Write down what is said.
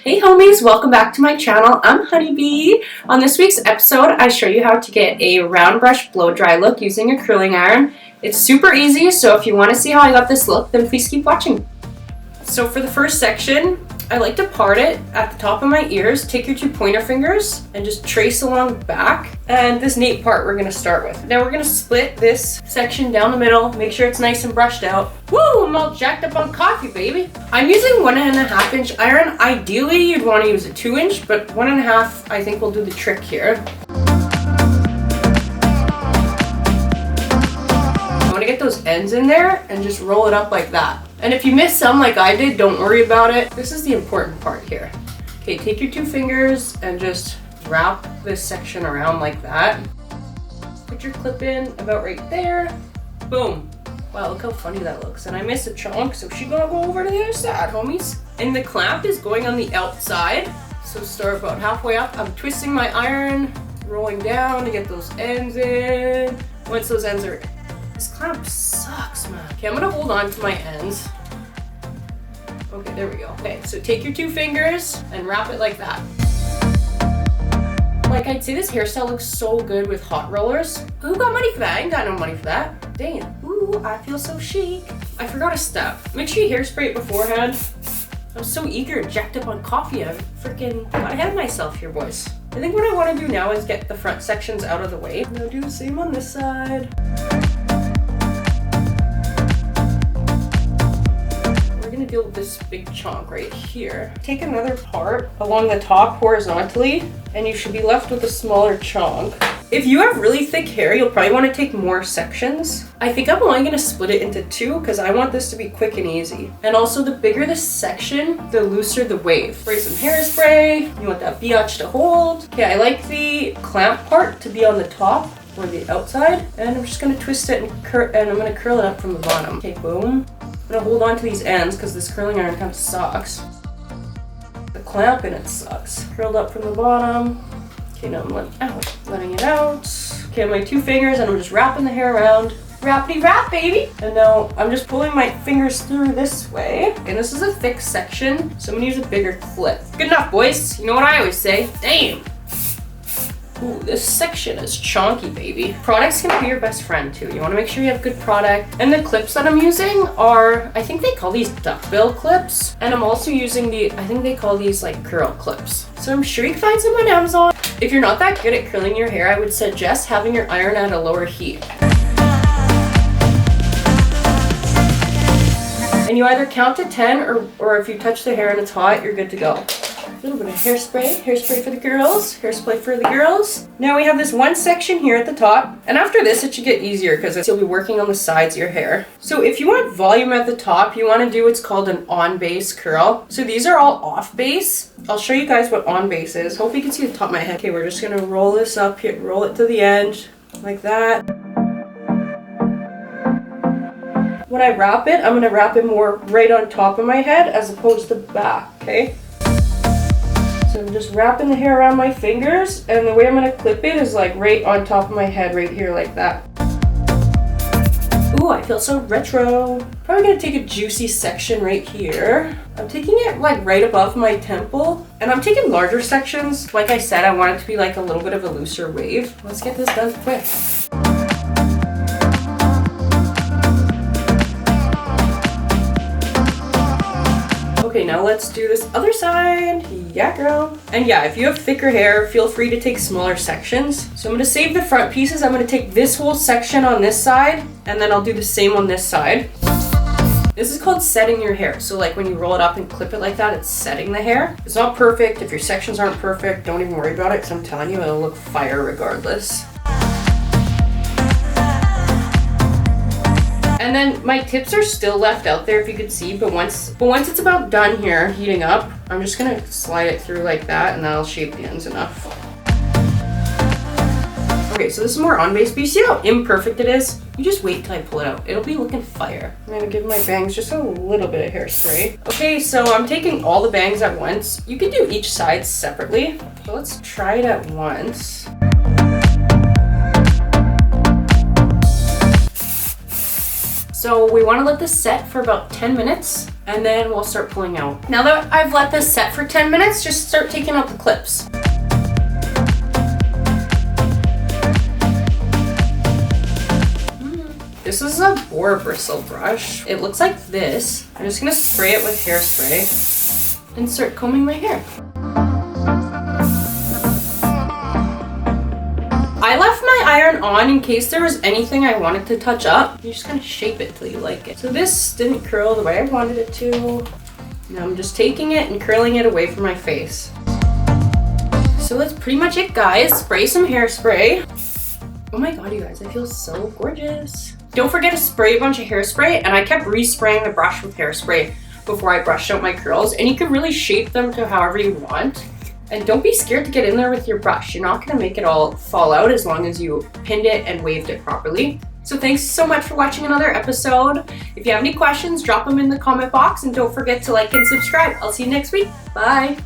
Hey homies, welcome back to my channel. I'm Honeybee. On this week's episode, I show you how to get a round brush blow dry look using a curling iron. It's super easy, so if you want to see how I got this look, then please keep watching. So for the first section, I like to part it at the top of my ears. Take your two pointer fingers and just trace along the back. And this nape part we're gonna start with. Now we're gonna split this section down the middle, make sure it's nice and brushed out. Woo, I'm all jacked up on coffee, baby. I'm using 1.5 inch iron. Ideally, you'd wanna use a 2 inch, but 1.5 I think will do the trick here. I wanna get those ends in there and just roll it up like that. And if you miss some like I did, don't worry about it. This is the important part here. Okay, take your two fingers and just wrap this section around like that. Put your clip in about right there. Boom. Wow, look how funny that looks. And I missed a chunk, so she's gonna go over to the other side, homies. And the clamp is going on the outside. So start about halfway up. I'm twisting my iron, rolling down to get those ends in. Once those ends are in. This clamp sucks, man. Okay, I'm gonna hold on to my ends. Okay, there we go. Okay, so take your two fingers and wrap it like that. Like, I'd say this hairstyle looks so good with hot rollers. Who got money for that? I ain't got no money for that. Damn. Ooh, I feel so chic. I forgot a step. Make sure you hairspray it beforehand. I'm so eager and jacked up on coffee. I freaking got ahead of myself here, boys. I think what I want to do now is get the front sections out of the way. I'm gonna do the same on this side. Deal with this big chunk right here. Take another part along the top horizontally and you should be left with a smaller chunk. If you have really thick hair, you'll probably want to take more sections. I think I'm only going to split it into two because I want this to be quick and easy. And also the bigger the section, the looser the wave. Spray some hairspray. You want that biatch to hold. Okay, I like the clamp part to be on the top or the outside. And I'm just going to twist it and I'm going to curl it up from the bottom. Okay, boom. I'm gonna hold on to these ends because this curling iron kind of sucks. The clamp in it sucks. Curled up from the bottom. Okay, now I'm letting it out. Okay, my two fingers and I'm just wrapping the hair around. Wrappity wrap, baby! And now I'm just pulling my fingers through this way. And this is a thick section, so I'm gonna use a bigger clip. Good enough, boys. You know what I always say? Damn! Ooh, this section is chonky, baby. Products can be your best friend too. You want to make sure you have good product. And the clips that I'm using are, I think they call these duckbill clips. And I'm also using I think they call these like curl clips. So I'm sure you can find some on Amazon. If you're not that good at curling your hair, I would suggest having your iron at a lower heat. And you either count to 10 or if you touch the hair and it's hot, you're good to go. A little bit of hairspray for the girls, hairspray for the girls. Now we have this one section here at the top, and after this it should get easier because you'll be working on the sides of your hair. So if you want volume at the top, you want to do what's called an on-base curl. So these are all off-base. I'll show you guys what on-base is. Hope you can see the top of my head. Okay, we're just gonna roll this up here, roll it to the end, like that. When I wrap it, I'm gonna wrap it more right on top of my head as opposed to back, okay? So I'm just wrapping the hair around my fingers, and the way I'm gonna clip it is like right on top of my head, right here, like that. Ooh, I feel so retro. Probably gonna take a juicy section right here. I'm taking it like right above my temple, and I'm taking larger sections. Like I said, I want it to be like a little bit of a looser wave. Let's get this done quick. Okay, now let's do this other side. Yeah, girl. And yeah, if you have thicker hair, feel free to take smaller sections. So I'm gonna save the front pieces. I'm gonna take this whole section on this side, and then I'll do the same on this side. This is called setting your hair. So like when you roll it up and clip it like that, it's setting the hair. It's not perfect. If your sections aren't perfect, don't even worry about it, because I'm telling you, it'll look fire regardless. And then my tips are still left out there if you could see, but once it's about done here, heating up, I'm just gonna slide it through like that and that'll shape the ends enough. Okay, so this is more on-base, but you see how imperfect it is? You just wait till I pull it out. It'll be looking fire. I'm gonna give my bangs just a little bit of hairspray. Okay, so I'm taking all the bangs at once. You can do each side separately, but let's try it at once. So we want to let this set for about 10 minutes and then we'll start pulling out. Now that I've let this set for 10 minutes, just start taking out the clips. This is a Boar bristle brush. It looks like this. I'm just gonna spray it with hairspray and start combing my hair. I left my iron on in case there was anything I wanted to touch up. You're just gonna shape it till you like it. So this didn't curl the way I wanted it to. Now I'm just taking it and curling it away from my face. So that's pretty much it, guys. Spray some hairspray. Oh my god, you guys, I feel so gorgeous. Don't forget to spray a bunch of hairspray, and I kept respraying the brush with hairspray before I brushed out my curls, and you can really shape them to however you want. And don't be scared to get in there with your brush. You're not gonna make it all fall out as long as you pinned it and waved it properly. So thanks so much for watching another episode. If you have any questions, drop them in the comment box, and don't forget to like and subscribe. I'll see you next week. Bye.